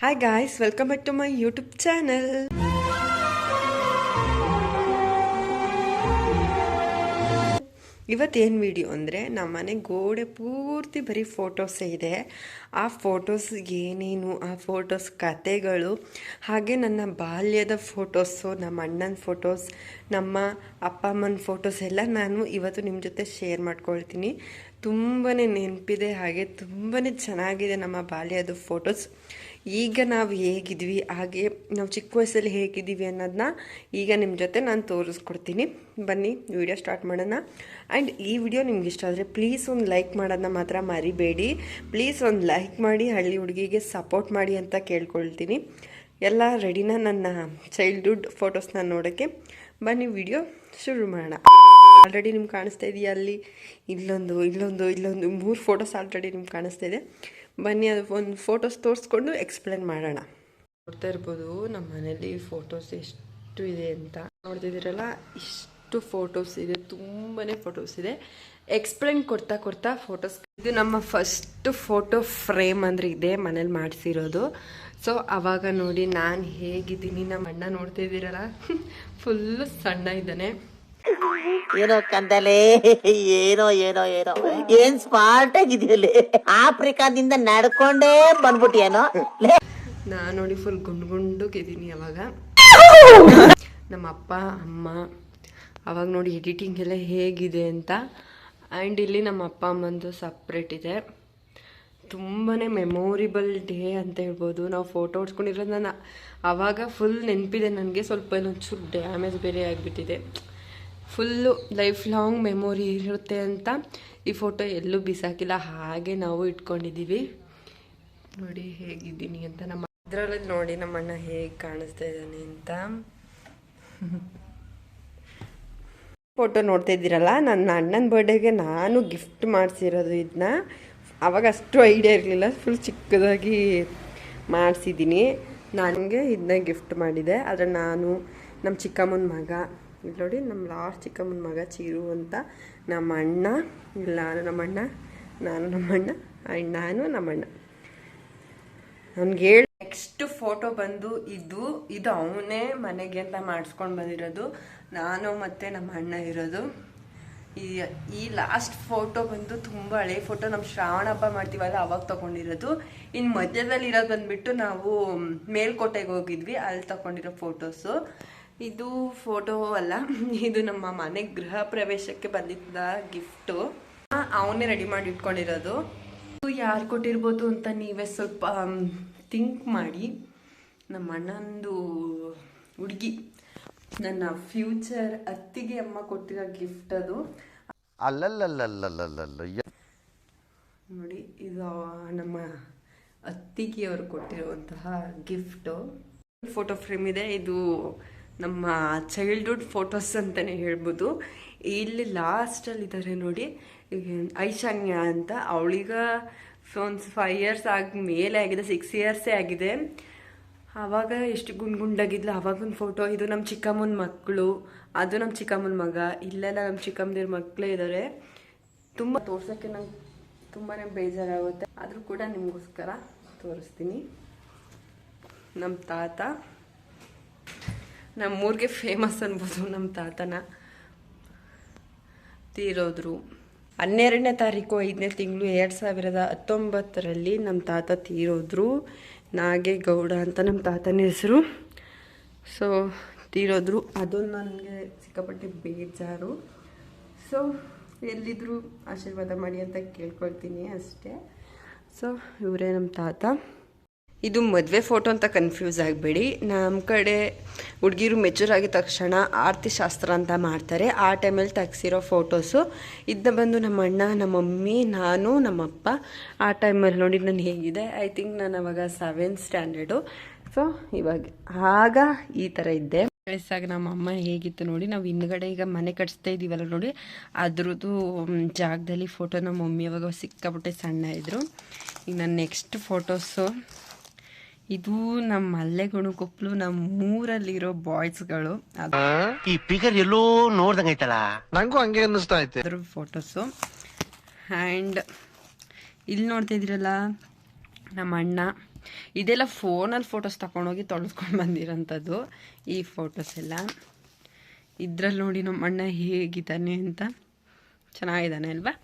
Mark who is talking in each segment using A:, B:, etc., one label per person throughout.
A: Hi guys, welcome back to my YouTube channel. ಇವತ್ತೇನು video ಅಂದರೆ ನಮ್ಮನೆ ಗೋಡೆ ಪೂರ್ತಿ ಬರೀ ಫೋಟೋಸೇ ಇದೆ. ಆ ಫೋಟೋಸ್ ಏನೇನು, ಆ ಫೋಟೋಸ್ ಕತೆಗಳು, ಹಾಗೆ ನನ್ನ ಬಾಲ್ಯದ ಫೋಟೋಸು, ನಮ್ಮ ಅಣ್ಣನ ಫೋಟೋಸ್, ನಮ್ಮ ಅಪ್ಪ ಅಮ್ಮನ ಫೋಟೋಸ್ ಎಲ್ಲ ನಾನು ಇವತ್ತು ನಿಮ್ಮ ಜೊತೆ ಶೇರ್ ಮಾಡ್ಕೊಳ್ತೀನಿ. ತುಂಬಾ ನೆನಪಿದೆ, ಹಾಗೆ ತುಂಬಾ ಚೆನ್ನಾಗಿದೆ ನಮ್ಮ ಬಾಲ್ಯದ ಫೋಟೋಸ್. ಈಗ ನಾವು ಹೇಗಿದ್ವಿ, ಹಾಗೆ ನಾವು ಚಿಕ್ಕ ವಯಸ್ಸಲ್ಲಿ ಹೇಗಿದ್ದೀವಿ ಅನ್ನೋದನ್ನ ಈಗ ನಿಮ್ಮ ಜೊತೆ ನಾನು ತೋರಿಸ್ಕೊಡ್ತೀನಿ. ಬನ್ನಿ ವಿಡಿಯೋ ಸ್ಟಾರ್ಟ್ ಮಾಡೋಣ. ಆ್ಯಂಡ್ ಈ ವಿಡಿಯೋ ನಿಮ್ಗೆ ಇಷ್ಟ ಆದರೆ ಪ್ಲೀಸ್ ಒಂದು ಲೈಕ್ ಮಾಡೋದನ್ನ ಮಾತ್ರ ಮರಿಬೇಡಿ. ಪ್ಲೀಸ್ ಒಂದು ಲೈಕ್ ಮಾಡಿ ಹಳ್ಳಿ ಹುಡುಗಿಗೆ ಸಪೋರ್ಟ್ ಮಾಡಿ ಅಂತ ಕೇಳ್ಕೊಳ್ತೀನಿ. ಎಲ್ಲ ರೆಡಿನಾ ನನ್ನ ಚೈಲ್ಡ್ಹುಡ್ ಫೋಟೋಸ್ನ ನೋಡೋಕ್ಕೆ? ಬನ್ನಿ ವಿಡಿಯೋ ಶುರು ಮಾಡೋಣ. ಆಲ್ರೆಡಿ ನಿಮ್ಗೆ ಕಾಣಿಸ್ತಾ ಇದೆಯಾ, ಅಲ್ಲಿ ಇಲ್ಲೊಂದು 3 ಫೋಟೋಸ್ ಆಲ್ರೆಡಿ ನಿಮ್ಗೆ ಕಾಣಿಸ್ತಾ ಇದೆ. ಬನ್ನಿ ಅದು ಒಂದು ಫೋಟೋಸ್ ತೋರಿಸ್ಕೊಂಡು ಎಕ್ಸ್ಪ್ಲೇನ್ ಮಾಡೋಣ. ನೋಡ್ತಾ ಇರ್ಬೋದು ನಮ್ಮ ಮನೇಲಿ ಫೋಟೋಸ್ ಎಷ್ಟು ಇದೆ ಅಂತ. ನೋಡ್ತಿದ್ದೀರಲ್ಲ, ಇಷ್ಟು ಫೋಟೋಸ್ ಇದೆ, ತುಂಬಾ ಫೋಟೋಸ್ ಇದೆ. ಎಕ್ಸ್ಪ್ಲೇನ್ ಕೊಡ್ತಾ ಫೋಟೋಸ್. ಇದು ನಮ್ಮ ಫಸ್ಟ್ ಫೋಟೋ ಫ್ರೇಮ್ ಅಂದರೆ ಇದೆ, ಮನೇಲಿ ಮಾಡಿಸಿರೋದು. ಸೊ ಆವಾಗ ನೋಡಿ ನಾನು ಹೇಗಿದ್ದೀನಿ. ನಮ್ಮ ಅಣ್ಣ ನೋಡ್ತಿದ್ದೀರಲ್ಲ, ಫುಲ್ಲು ಸಣ್ಣ ಇದ್ದಾನೆ.
B: ಏನೋ ಕಂದಲೆ, ಏನೋ ಏನೋ ಏನೋ ಏನ್ ಸ್ಮಾರ್ಟ್ ಆಗಿದೆಯಲ್ಲಿ. ಆಫ್ರಿಕಾದಿಂದ ನಡ್ಕೊಂಡೇ ಬಂದ್ಬಿಟ್ಟಿಯೇನೋ.
A: ನಾನು ನೋಡಿ ಫುಲ್ ಗುಂಡುಗಿದ್ದೀನಿ ಅವಾಗ. ನಮ್ಮ ಅಪ್ಪ ಅಮ್ಮ ಅವಾಗ ನೋಡಿ ಎಡಿಟಿಂಗ್ ಎಲ್ಲ ಹೇಗಿದೆ ಅಂತ. ಆ್ಯಂಡ್ ಇಲ್ಲಿ ನಮ್ಮ ಅಪ್ಪ ಅಮ್ಮಂದು ಸಪ್ರೇಟ್ ಇದೆ. ತುಂಬಾ ಮೆಮೊರಿಬಲ್ ಡೇ ಅಂತ ಹೇಳ್ಬೋದು. ನಾವು ಫೋಟೋ ಹೊಡ್ಸ್ಕೊಂಡಿರೋದು ನಾನು ಆವಾಗ ಫುಲ್ ನೆನಪಿದೆ ನನಗೆ. ಸ್ವಲ್ಪ ಇನ್ನೊಂಚೂರು ಡ್ಯಾಮೇಜ್ ಬೇರೆ ಆಗಿಬಿಟ್ಟಿದೆ. ಫುಲ್ಲು ಲೈಫ್ ಲಾಂಗ್ ಮೆಮೊರಿ ಇರುತ್ತೆ ಅಂತ ಈ ಫೋಟೋ ಎಲ್ಲೂ ಬಿಸಾಕಿಲ್ಲ, ಹಾಗೆ ನಾವು ಇಟ್ಕೊಂಡಿದ್ದೀವಿ. ನೋಡಿ ಹೇಗಿದ್ದೀನಿ ಅಂತ. ನಮ್ಮ ಇದರಲ್ಲಿ ನೋಡಿ ನಮ್ಮ ಅಣ್ಣ ಹೇಗೆ ಕಾಣಿಸ್ತಾ ಇದ್ದಾನೆ ಅಂತ. ಫೋಟೋ ನೋಡ್ತಾ ಇದ್ದೀರಲ್ಲ, ನನ್ನ ಅಣ್ಣನ ಬರ್ಡೇಗೆ ನಾನು ಗಿಫ್ಟ್ ಮಾಡಿಸಿರೋದು ಇದನ್ನ. ಆವಾಗ ಅಷ್ಟು ಐಡಿಯಾ ಇರಲಿಲ್ಲ, ಫುಲ್ ಚಿಕ್ಕದಾಗಿ ಮಾಡಿಸಿದ್ದೀನಿ. ನನಗೆ ಇದನ್ನ ಗಿಫ್ಟ್ ಮಾಡಿದೆ. ಆದರೆ ನಾನು ನಮ್ಮ ಚಿಕ್ಕಮ್ಮನ ಮಗ, ಇಲ್ಲಿ ನೋಡಿ ನಮ್ಮ ಲಾಸ್ಟ್ ಚಿಕ್ಕಮ್ಮನ ಮಗ ಚೀರು ಅಂತ, ನಮ್ಮ ಅಣ್ಣ, ಇಲ್ಲ ನಮ್ಮಣ್ಣ, ನಾನು ನಮ್ಮಣ್ಣ, ಆ್ಯಂಡ್ ನಾನು ನಮ್ಮಣ್ಣ. ನನಗೆ ನೆಕ್ಸ್ಟ್ ಫೋಟೋ ಬಂದು ಇದು ಅವನೇ ಮನೆಗೆ ಅಂತ ಮಾಡಿಸ್ಕೊಂಡು ಬಂದಿರೋದು. ನಾನು ಮತ್ತು ನಮ್ಮ ಅಣ್ಣ ಇರೋದು. ಈ ಲಾಸ್ಟ್ ಫೋಟೋ ಬಂದು ತುಂಬ ಹಳೆ ಫೋಟೋ. ನಮ್ಮ ಶ್ರಾವಣ ಹಬ್ಬ ಮಾಡ್ತೀವಲ್ಲ ಅವಾಗ ತೊಗೊಂಡಿರೋದು. ಇನ್ನು ಮಧ್ಯದಲ್ಲಿ ಇರೋದು ಬಂದುಬಿಟ್ಟು ನಾವು ಮೇಲ್ಕೋಟೆಗೆ ಹೋಗಿದ್ವಿ, ಅಲ್ಲಿ ತೊಗೊಂಡಿರೋ ಫೋಟೋಸು. ಇದು ಫೋಟೋ ಅಲ್ಲ, ಇದು ನಮ್ಮ ಮನೆ ಗೃಹ ಪ್ರವೇಶಕ್ಕೆ ಬಂದಿದ್ದ ಗಿಫ್ಟು. ಅವನೇ ರೆಡಿ ಮಾಡಿ ಇಟ್ಕೊಂಡಿರೋದು. ಯಾರು ಕೊಟ್ಟಿರ್ಬೋದು ಅಂತ ನೀವೇ ಸ್ವಲ್ಪ ಥಿಂಕ್ ಮಾಡಿ. ನಮ್ಮ ಅಣ್ಣಂದು ಹುಡುಗಿ, ನನ್ನ ಫ್ಯೂಚರ್ ಅತ್ತಿಗೆ ಅಮ್ಮ ಕೊಟ್ಟಿರೋ ಗಿಫ್ಟ್ ಅದು. ನೋಡಿ, ಇದು ನಮ್ಮ ಅತ್ತಿಗೆಯವರು ಕೊಟ್ಟಿರುವಂತಹ ಗಿಫ್ಟು. ಫೋಟೋ ಫ್ರೇಮ್ ಇದೆ. ಇದು ನಮ್ಮ ಚೈಲ್ಡ್ಹುಡ್ ಫೋಟೋಸ್ ಅಂತಲೇ ಹೇಳ್ಬೋದು. ಇಲ್ಲಿ ಲಾಸ್ಟಲ್ಲಿ ಇದ್ದಾರೆ ನೋಡಿ, ಐಶಾನ್ಯ ಅಂತ. ಅವಳೀಗ ಒಂದು 5 ಇಯರ್ಸ್ ಮೇಲೆ ಆಗಿದೆ, 6 ಇಯರ್ಸೇ ಆಗಿದೆ. ಆವಾಗ ಎಷ್ಟು ಗುಂಡಾಗಿದ್ಲು, ಆವಾಗೊಂದು ಫೋಟೋ. ಇದು ನಮ್ಮ ಚಿಕ್ಕಮ್ಮನ ಮಕ್ಕಳು, ಅದು ನಮ್ಮ ಚಿಕ್ಕಮ್ಮನ ಮಗ. ಇಲ್ಲೆಲ್ಲ ನಮ್ಮ ಚಿಕ್ಕಮ್ಮದಿರ ಮಕ್ಕಳೇ ಇದ್ದಾರೆ. ತುಂಬ ತೋರ್ಸೋಕ್ಕೆ ನಂಗೆ ತುಂಬಾ ಬೇಜಾರಾಗುತ್ತೆ, ಆದರೂ ಕೂಡ ನಿಮಗೋಸ್ಕರ ತೋರಿಸ್ತೀನಿ. ನಮ್ಮ ತಾತ, ನಮ್ಮೂರಿಗೆ ಫೇಮಸ್ ಅನ್ಬೋದು. ನಮ್ಮ ತಾತನ ತೀರೋದ್ರು 12ನೇ ತಾರೀಕು 5ನೇ ತಿಂಗಳು 2019ರಲ್ಲಿ ನಮ್ಮ ತಾತ ತೀರೋದ್ರು. ನಾಗೇಗೌಡ ಅಂತ ನಮ್ಮ ತಾತನ ಹೆಸರು. ಸೊ ತೀರೋದ್ರು, ಅದು ನನಗೆ ಸಿಕ್ಕಾಪಟ್ಟೆ ಬೇಜಾರು. ಸೊ ಎಲ್ಲಿದ್ರು ಆಶೀರ್ವಾದ ಮಾಡಿ ಅಂತ ಕೇಳ್ಕೊಳ್ತೀನಿ ಅಷ್ಟೇ. ಸೊ ಇವರೇ ನಮ್ಮ ತಾತ. ಇದು ಮದುವೆ ಫೋಟೋ ಅಂತ ಕನ್ಫ್ಯೂಸ್ ಆಗಬೇಡಿ. ನಮ್ಮ ಕಡೆ ಹುಡುಗಿರು ಮೆಚೂರ್ ಆಗಿದ ತಕ್ಷಣ ಆರತಿ ಶಾಸ್ತ್ರ ಅಂತ ಮಾಡ್ತಾರೆ. ಆ ಟೈಮಲ್ಲಿ ತೆಗ್ಸಿರೋ ಫೋಟೋಸು. ಇದನ್ನ ಬಂದು ನಮ್ಮ ಅಣ್ಣ, ನಮ್ಮ ಮಮ್ಮಿ, ನಾನು, ನಮ್ಮಪ್ಪ ಆ ಟೈಮಲ್ಲಿ ನೋಡಿ ನಾನು ಹೇಗಿದೆ. ಐ ಥಿಂಕ್ ನಾನು ಅವಾಗ 7th ಸ್ಟ್ಯಾಂಡರ್ಡು. ಸೊ ಇವಾಗ ಆಗ ಈ ಥರ ಇದ್ದೆ. ವಯಸ್ಸಾಗ ನಮ್ಮ ಅಮ್ಮ ಹೇಗಿತ್ತು ನೋಡಿ. ನಾವು ಹಿಂದ್ಗಡೆ ಈಗ ಮನೆ ಕಟ್ಸ್ತಾ ಇದ್ದೀವಲ್ಲ ನೋಡಿ, ಅದ್ರದ್ದು ಜಾಗದಲ್ಲಿ ಫೋಟೋ ನಮ್ಮ ಮಮ್ಮಿ ಅವಾಗ ಸಿಕ್ಕಾಬಿಟ್ಟೆ ಸಣ್ಣ ಇದ್ದರು. ಈಗ ನನ್ನ ನೆಕ್ಸ್ಟ್ ಫೋಟೋಸು ಇದು ನಮ್ಮ ಮಲ್ಲೆಗುಣಕೊಪ್ಲು, ನಮ್ಮೂರಲ್ಲಿರೋ ಬಾಯ್ಸ್ಗಳು.
B: ಈ ಪಿಗರ್ ಎಲ್ಲೋ ನೋಡ್ದಂಗೈತಲ್ಲ, ನಂಗೂ ಹಂಗೆ ಅನ್ನಿಸ್ತಾ ಐತೆ.
A: ಅದ್ರ ಫೋಟೋಸು. ಆ್ಯಂಡ್ ಇಲ್ಲಿ ನೋಡ್ತಾ ಇದ್ದೀರಲ್ಲ, ನಮ್ಮ ಅಣ್ಣ, ಇದೆಲ್ಲ ಫೋನಲ್ಲಿ ಫೋಟೋಸ್ ತಗೊಂಡೋಗಿ ತೊಳೆಸ್ಕೊಂಡು ಬಂದಿರೋಂಥದ್ದು ಈ ಫೋಟೋಸ್ ಎಲ್ಲ. ಇದ್ರಲ್ಲಿ ನೋಡಿ ನಮ್ಮ ಅಣ್ಣ ಹೇಗಿದ್ದಾನೆ ಅಂತ, ಚೆನ್ನಾಗಿದ್ದಾನೆ ಅಲ್ವಾ.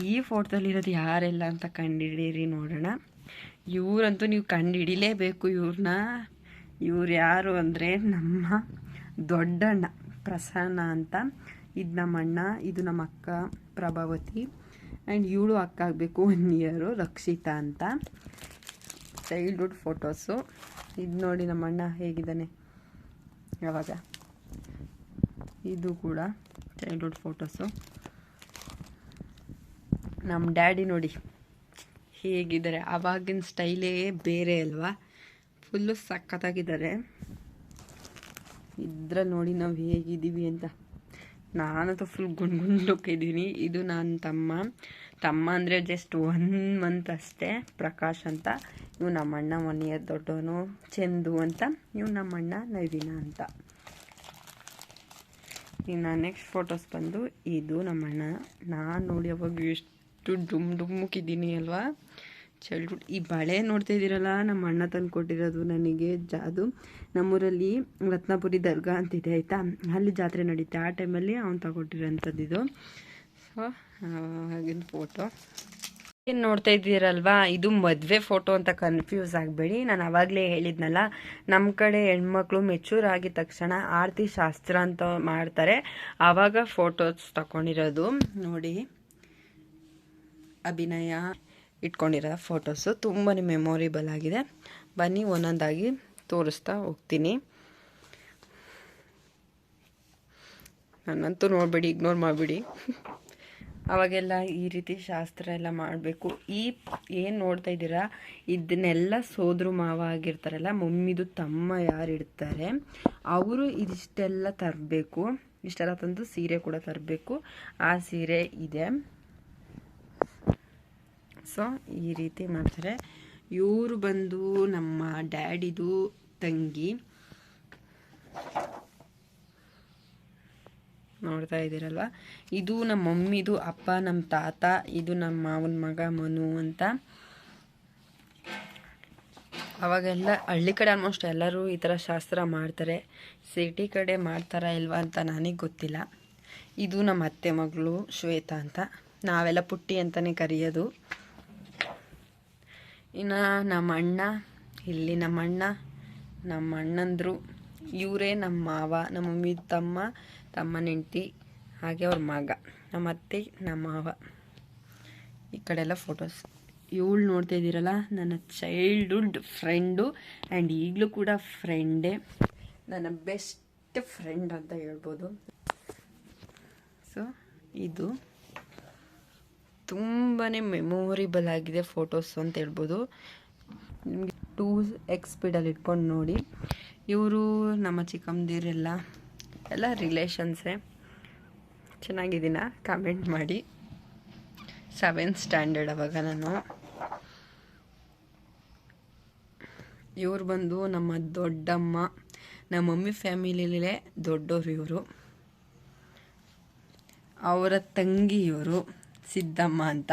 A: ಈ ಫೋಟೋದಲ್ಲಿರೋದು ಯಾರೆಲ್ಲ ಅಂತ ಕಂಡುಹಿಡೀರಿ ನೋಡೋಣ. ಇವರಂತೂ ನೀವು ಕಂಡುಹಿಡಿಲೇಬೇಕು ಇವ್ರನ್ನ. ಇವ್ರು ಯಾರು ಅಂದರೆ ನಮ್ಮ ದೊಡ್ಡಣ್ಣ ಪ್ರಸನ್ನ ಅಂತ. ಇದು ನಮ್ಮ ಅಣ್ಣ, ಇದು ನಮ್ಮ ಅಕ್ಕ ಪ್ರಭಾವತಿ, ಆ್ಯಂಡ್ ಇವಳು ಅಕ್ಕ ಆಗಬೇಕು 1 ಇಯರು, ರಕ್ಷಿತಾ ಅಂತ. Childhood photos. ಇದು ನೋಡಿ ನಮ್ಮ ಅಣ್ಣ ಹೇಗಿದ್ದಾನೆ ಯಾವಾಗ. ಇದು ಕೂಡ ಚೈಲ್ಡ್ಹುಡ್ ಫೋಟೋಸು. ನಮ್ಮ ಡ್ಯಾಡಿ ನೋಡಿ ಹೇಗಿದ್ದಾರೆ, ಆವಾಗಿನ ಸ್ಟೈಲೇ ಬೇರೆ ಅಲ್ವಾ, ಫುಲ್ಲು ಸಖತ್ತಾಗಿದ್ದಾರೆ. ಇದ್ರಲ್ಲಿ ನೋಡಿ ನಾವು ಹೇಗಿದ್ದೀವಿ ಅಂತ. ನಾನಂತೂ ಫುಲ್ ಗುಂಡ್ಲುಕ್ಕಿದ್ದೀನಿ. ಇದು ನನ್ನ ತಮ್ಮ ಅಂದರೆ ಜಸ್ಟ್ 1 ಮಂತ್ ಅಷ್ಟೇ, ಪ್ರಕಾಶ್ ಅಂತ. ಇವು ನಮ್ಮ ಅಣ್ಣ 1 ಇಯರ್ ದೊಡ್ಡವನು, ಚಂದು ಅಂತ. ಇವು ನಮ್ಮ ಅಣ್ಣ ನವೀನ ಅಂತ. ಇನ್ನು ನೆಕ್ಸ್ಟ್ ಫೋಟೋಸ್ ಬಂದು ಇದು ನಮ್ಮ ಅಣ್ಣ. ನಾನು ನೋಡಿ ಅವಾಗ ಎಷ್ಟು ಡುಮ್ಕಿದ್ದೀನಿ ಅಲ್ವಾ, ಚೈಲ್ಡ್ಹುಡ್. ಈ ಬಳೆ ನೋಡ್ತಾ ಇದ್ದೀರಲ್ಲ, ನಮ್ಮ ಅಣ್ಣ ತಂದು ಕೊಟ್ಟಿರೋದು ನನಗೆ. ಅದು ನಮ್ಮೂರಲ್ಲಿ ರತ್ನಪುರಿ ದರ್ಗಾ ಅಂತಿದೆ ಆಯಿತಾ, ಅಲ್ಲಿ ಜಾತ್ರೆ ನಡೀತೆ. ಆ ಟೈಮಲ್ಲಿ ಅವ್ನು ತಗೊಟ್ಟಿರೋಂಥದ್ದು ಇದು. ಸೊ ಆಗಿನ ಫೋಟೋ ಏನು ನೋಡ್ತಾ ಇದ್ದೀರಲ್ವಾ, ಇದು ಮದುವೆ ಫೋಟೋ ಅಂತ ಕನ್ಫ್ಯೂಸ್ ಆಗಬೇಡಿ. ನಾನು ಆವಾಗಲೇ ಹೇಳಿದ್ನಲ್ಲ, ನಮ್ಮ ಕಡೆ ಹೆಣ್ಮಕ್ಳು ಮೆಚೂರ್ ಆಗಿದ ತಕ್ಷಣ ಆರತಿ ಶಾಸ್ತ್ರ ಅಂತ ಮಾಡ್ತಾರೆ, ಆವಾಗ ಫೋಟೋಸ್ ತಗೊಂಡಿರೋದು ನೋಡಿ. ಅಭಿನಯ ಇಟ್ಕೊಂಡಿರೋ ಫೋಟೋಸು ತುಂಬಾ ಮೆಮೊರೇಬಲ್ ಆಗಿದೆ. ಬನ್ನಿ ಒಂದೊಂದಾಗಿ ತೋರಿಸ್ತಾ ಹೋಗ್ತೀನಿ. ನನ್ನಂತೂ ನೋಡಬೇಡಿ, ಇಗ್ನೋರ್ ಮಾಡಿಬಿಡಿ. ಅವಾಗೆಲ್ಲ ಈ ರೀತಿ ಶಾಸ್ತ್ರ ಎಲ್ಲ ಮಾಡಬೇಕು. ಏನು ನೋಡ್ತಾ ಇದ್ದೀರಾ, ಇದನ್ನೆಲ್ಲ ಸೋದ್ರ ಮಾವ ಆಗಿರ್ತಾರಲ್ಲ, ಮಮ್ಮಿದು ತಮ್ಮ ಯಾರು ಇಡ್ತಾರೆ ಅವರು ಇದಿಷ್ಟೆಲ್ಲ ತರಬೇಕು. ಇಷ್ಟೆಲ್ಲ ತಂದು ಸೀರೆ ಕೂಡ ತರಬೇಕು. ಆ ಸೀರೆ ಇದೆ. ಸೊ ಈ ರೀತಿ ಮಾಡ್ತಾರೆ. ಇವರು ಬಂದು ನಮ್ಮ ಡ್ಯಾಡಿದು ತಂಗಿ, ನೋಡ್ತಾ ಇದ್ದೀರಲ್ವ. ಇದು ನಮ್ಮ ಮಮ್ಮಿದು ಅಪ್ಪ, ನಮ್ಮ ತಾತ. ಇದು ನಮ್ಮ ಮಾವನ ಮಗ ಮನು ಅಂತ. ಅವಾಗೆಲ್ಲ ಹಳ್ಳಿ ಕಡೆ ಆಲ್ಮೋಸ್ಟ್ ಎಲ್ಲರೂ ಈ ಥರ ಶಾಸ್ತ್ರ ಮಾಡ್ತಾರೆ. ಸಿಟಿ ಕಡೆ ಮಾಡ್ತಾರಾ ಇಲ್ವಾ ಅಂತ ನನಗೆ ಗೊತ್ತಿಲ್ಲ. ಇದು ನಮ್ಮ ಅತ್ತೆ ಮಗಳು ಶ್ವೇತಾ ಅಂತ. ನಾವೆಲ್ಲ ಪುಟ್ಟಿ ಅಂತಲೇ ಕರೆಯೋದು. ಇನ್ನು ನಮ್ಮ ಅಣ್ಣ, ಇಲ್ಲಿ ನಮ್ಮ ಅಣ್ಣ, ನಮ್ಮ ಅಣ್ಣಂದರು, ಇವರೇ ನಮ್ಮ ಮಾವ, ನಮ್ಮ ಮಮ್ಮಿ ತಮ್ಮನ ಹೆಂಡ್ತಿ, ಹಾಗೆ ಅವ್ರ ಮಗ, ನಮ್ಮ ಅತ್ತೆ, ನಮ್ಮ ಮಾವ. ಈ ಕಡೆ ಎಲ್ಲ ಫೋಟೋಸ್. ಇವಳು ನೋಡ್ತಾ ಇದ್ದೀರಲ್ಲ, ನನ್ನ ಚೈಲ್ಡ್ಹುಡ್ ಫ್ರೆಂಡು, ಆ್ಯಂಡ್ ಈಗಲೂ ಕೂಡ ಫ್ರೆಂಡೇ, ನನ್ನ ಬೆಸ್ಟ್ ಫ್ರೆಂಡ್ ಅಂತ ಹೇಳ್ಬೋದು. ಸೊ ಇದು ತುಂಬಾ ಮೆಮೊರೇಬಲ್ ಆಗಿದೆ ಫೋಟೋಸ್ ಅಂತ ಹೇಳ್ಬೋದು. ನಿಮಗೆ 2x ಸ್ಪೀಡಲ್ಲಿ ಇಟ್ಕೊಂಡು ನೋಡಿ. ಇವರು ನಮ್ಮ ಚಿಕ್ಕಮ್ಮದಿರೆಲ್ಲ ಎಲ್ಲ ರಿಲೇಷನ್ಸೇ. ಚೆನ್ನಾಗಿದ್ದೀನ ಕಮೆಂಟ್ ಮಾಡಿ. 7th ಸ್ಟ್ಯಾಂಡರ್ಡ್ ಅವಾಗ ನಾನು. ಇವ್ರು ಬಂದು ನಮ್ಮ ದೊಡ್ಡಮ್ಮ, ನಮ್ಮ ಮಮ್ಮಿ ಫ್ಯಾಮಿಲಿಲೇ ದೊಡ್ಡವರು ಇವರು. ಅವರ ತಂಗಿ ಇವರು ಸಿದ್ದಮ್ಮ ಅಂತ.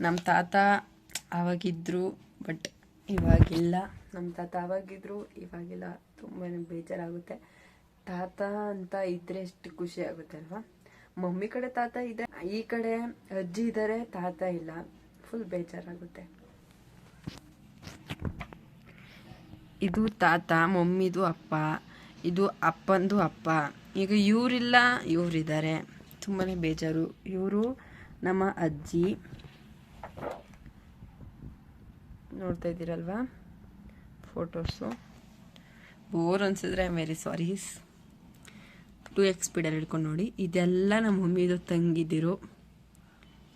A: ನಮ್ಮ ತಾತ ಆವಾಗಿದ್ರು, ಬಟ್ ಇವಾಗಿಲ್ಲ. ನಮ್ಮ ತಾತ ಆವಾಗಿದ್ರು, ಇವಾಗಿಲ್ಲ. ತುಂಬಾ ಬೇಜಾರಾಗುತ್ತೆ. ತಾತ ಅಂತ ಇದ್ರೆ ಎಷ್ಟು ಖುಷಿ ಆಗುತ್ತೆ ಅಲ್ವಾ. ಮಮ್ಮಿ ಕಡೆ ತಾತ ಇದೆ, ಈ ಕಡೆ ಅಜ್ಜಿ ಇದ್ದಾರೆ, ತಾತ ಇಲ್ಲ. ಫುಲ್ ಬೇಜಾರಾಗುತ್ತೆ. ಇದು ತಾತ, ಮಮ್ಮಿದು ಅಪ್ಪ, ಇದು ಅಪ್ಪಂದು ಅಪ್ಪ. ಈಗ ಇವರಿಲ್ಲ, ಇವರಿದ್ದಾರೆ. ತುಂಬಾ ಬೇಜಾರು. ಇವರು ನಮ್ಮ ಅಜ್ಜಿ, ನೋಡ್ತಾ ಇದ್ದೀರಲ್ವಾ ಫೋಟೋಸು. ಬೋರ್ ಅನ್ಸಿದ್ರೆ I am very sorry. 2x ಸ್ಪೀಡಲ್ಲಿ ಹಿಡ್ಕೊಂಡು ನೋಡಿ. ಇದೆಲ್ಲ ನಮ್ಮ ಮಮ್ಮಿದು ತಂಗಿದ್ದಿರು,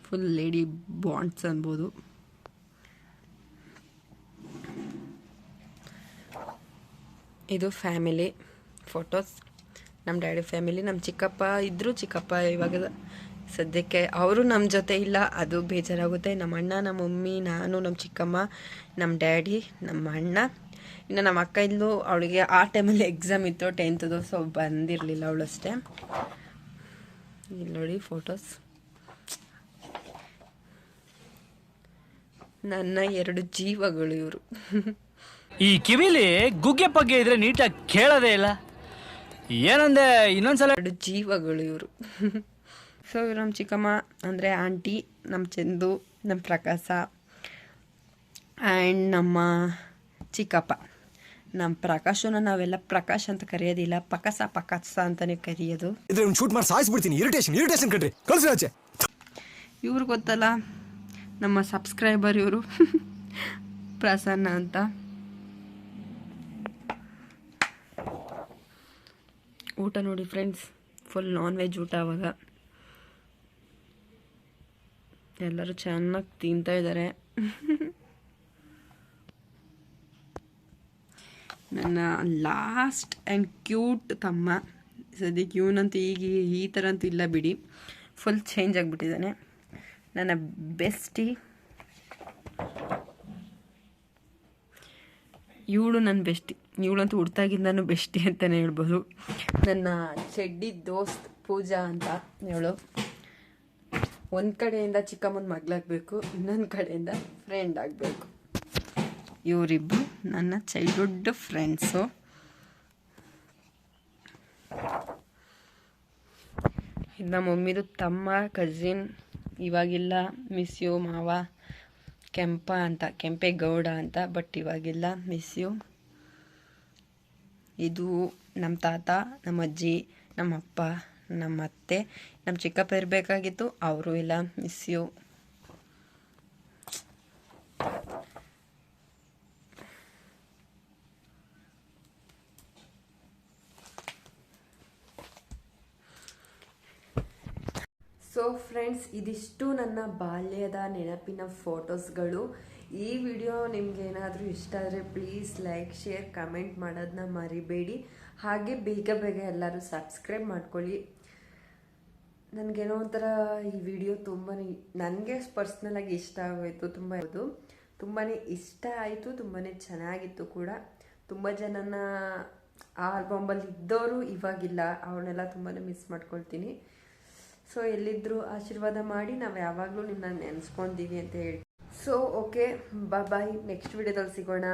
A: ಫುಲ್ ಲೇಡಿ ಬಾಂಡ್ಸ್ ಅನ್ಬೋದು. ಇದು ಫ್ಯಾಮಿಲಿ ಫೋಟೋಸ್, ನಮ್ಮ ಡ್ಯಾಡಿ ಫ್ಯಾಮಿಲಿ. ನಮ್ಮ ಚಿಕ್ಕಪ್ಪ ಇದ್ದರು, ಚಿಕ್ಕಪ್ಪ ಇವಾಗ ಸದ್ಯಕ್ಕೆ ಅವರು ನಮ್ಮ ಜೊತೆ ಇಲ್ಲ, ಅದು ಬೇಜಾರಾಗುತ್ತೆ. ನಮ್ಮ ಅಣ್ಣ, ನಮ್ಮ ಮಮ್ಮಿ, ನಾನು, ನಮ್ಮ ಚಿಕ್ಕಮ್ಮ, ನಮ್ಮ ಡ್ಯಾಡಿ, ನಮ್ಮ ಅಣ್ಣ. ಇನ್ನು ನಮ್ಮ ಅಕ್ಕ ಇದ್ಲು, ಅವಳಿಗೆ ಆ ಟೈಮಲ್ಲಿ ಎಕ್ಸಾಮ್ ಇತ್ತು 10th, ಸೊ ಬಂದಿರಲಿಲ್ಲ ಅವಳು ಅಷ್ಟೇ. ಇಲ್ಲಿ ನೋಡಿ ಫೋಟೋಸ್, ನನ್ನ 2 ಜೀವಗಳು ಇವರು.
C: ಈ ಕಿವಿಲಿ ಗುಗ್ಗೆ ಪಗ್ಗೆ ಇದ್ರೆ ನೀಟಾಗಿ ಕೇಳೋದೇ ಇಲ್ಲ. ಏನಂದೆ ಇನ್ನೊಂದ್ಸಲ.
A: 2 ಜೀವಗಳು ಇವರು. ಸೊ ಇವರು ನಮ್ಮ ಚಿಕ್ಕಮ್ಮ ಅಂದರೆ ಆಂಟಿ, ನಮ್ಮ ಚಂದು, ನಮ್ಮ ಪ್ರಕಾಶ ಆ್ಯಂಡ್ ನಮ್ಮ ಚಿಕ್ಕಪ್ಪ. ನಮ್ಮ ಪ್ರಕಾಶನ ನಾವೆಲ್ಲ ಪ್ರಕಾಶ್ ಅಂತ ಕರೆಯೋದಿಲ್ಲ, ಪಕಸ ಅಂತಲೇ ಕರೆಯೋದು.
D: ಶೂಟ್ ಮಾಡಿ ಸಾಯಿಸ್ಬಿಡ್ತೀನಿ. ಇರಿಟೇಷನ್ ಕಣ್ರಿ, ಕಳ್ಸಿ ಆಚೆ.
A: ಇವ್ರು ಗೊತ್ತಲ್ಲ, ನಮ್ಮ ಸಬ್ಸ್ಕ್ರೈಬರ್ ಇವರು ಪ್ರಸನ್ನ ಅಂತ. ಊಟ ನೋಡಿ ಫ್ರೆಂಡ್ಸ್, ಫುಲ್ ನಾನ್ ವೆಜ್ ಊಟ. ಅವಾಗ ಎಲ್ಲರೂ ಚೆನ್ನಾಗಿ ತಿಂತಾ ಇದ್ದಾರೆ. ನನ್ನ ಲಾಸ್ಟ್ ಆ್ಯಂಡ್ ಕ್ಯೂಟ್ ತಮ್ಮ. ಸದ್ಯಕ್ಕೆ ಇವನಂತೂ ಈಗ ಈ ಥರ ಅಂತೂ ಇಲ್ಲ ಬಿಡಿ, ಫುಲ್ ಚೇಂಜ್ ಆಗಿಬಿಟ್ಟಿದ್ದಾನೆ. ನನ್ನ ಬೆಸ್ಟಿ ಇವಳು, ನನ್ನ ಬೆಸ್ಟಿ. ಇವಳಂತೂ ಹುಡ್ತಾಗಿಂದನೂ ಬೆಸ್ಟಿ ಅಂತಲೇ ಹೇಳ್ಬೋದು. ನನ್ನ ಚೆಡ್ಡಿ ದೋಸ್ತ್ ಪೂಜಾ ಅಂತ ಇವಳು. ಒಂದು ಕಡೆಯಿಂದ ಚಿಕ್ಕಮ್ಮನ ಮಗಳಾಗಬೇಕು, ಇನ್ನೊಂದು ಕಡೆಯಿಂದ ಫ್ರೆಂಡ್ ಆಗಬೇಕು. ಇವರಿಬ್ಬರು ನನ್ನ ಚೈಲ್ಡ್ಹುಡ್ ಫ್ರೆಂಡ್ಸು. ಇದು ನಮ್ಮ ಮಮ್ಮಿದು ತಮ್ಮ, ಕಝಿನ್. ಇವಾಗಿಲ್ಲ, ಮಿಸ್ ಯು ಮಾವ. ಕೆಂಪೇಗೌಡ ಅಂತ, ಬಟ್ ಇವಾಗಿಲ್ಲ, ಮಿಸ್ ಯು. ಇದು ನಮ್ಮ ತಾತ, ನಮ್ಮ ಅಜ್ಜಿ, ನಮ್ಮಪ್ಪ, ನಮ್ಮ ಅತ್ತೆ. ನಮ್ಮ ಚಿಕ್ಕಪ್ಪ ಇರಬೇಕಾಗಿತ್ತು, ಅವರು ಇಲ್ಲ, ಮಿಸ್ ಯು. ಸೊ ಫ್ರೆಂಡ್ಸ್, ಇದಿಷ್ಟು ನನ್ನ ಬಾಲ್ಯದ ನೆನಪಿನ ಫೋಟೋಸ್ಗಳು. ಈ ವಿಡಿಯೋ ನಿಮ್ಗೆ ಏನಾದರೂ ಇಷ್ಟ ಆದರೆ ಪ್ಲೀಸ್ ಲೈಕ್, ಶೇರ್, ಕಮೆಂಟ್ ಮಾಡೋದನ್ನ ಮರಿಬೇಡಿ. ಹಾಗೆ ಬೇಗ ಎಲ್ಲರೂ ಸಬ್ಸ್ಕ್ರೈಬ್ ಮಾಡ್ಕೊಳ್ಳಿ. ನನಗೇನೋ ಒಂಥರ ಈ ವಿಡಿಯೋ ತುಂಬಾ ನನಗೆ ಪರ್ಸ್ನಲಾಗಿ ಇಷ್ಟ ಆಗೋಯಿತು. ತುಂಬಾ ಇಷ್ಟ ಆಯಿತು, ತುಂಬಾ ಚೆನ್ನಾಗಿತ್ತು ಕೂಡ. ತುಂಬ ಜನನ ಆ ಆಲ್ಬಮಲ್ಲಿ ಇದ್ದವರು ಇವಾಗಿಲ್ಲ, ಅವನ್ನೆಲ್ಲ ತುಂಬಾ ಮಿಸ್ ಮಾಡ್ಕೊಳ್ತೀನಿ. ಸೊ ಎಲ್ಲಿದ್ದರೂ ಆಶೀರ್ವಾದ ಮಾಡಿ, ನಾವು ಯಾವಾಗಲೂ ನಿಮ್ಮನ್ನ ನೆನೆಸ್ಕೊಂತೀವಿ ಅಂತ ಹೇಳಿ. ಸೊ ಓಕೆ, ಬಾಯ್. ನೆಕ್ಸ್ಟ್ ವಿಡಿಯೋದಲ್ಲಿ ಸಿಗೋಣ.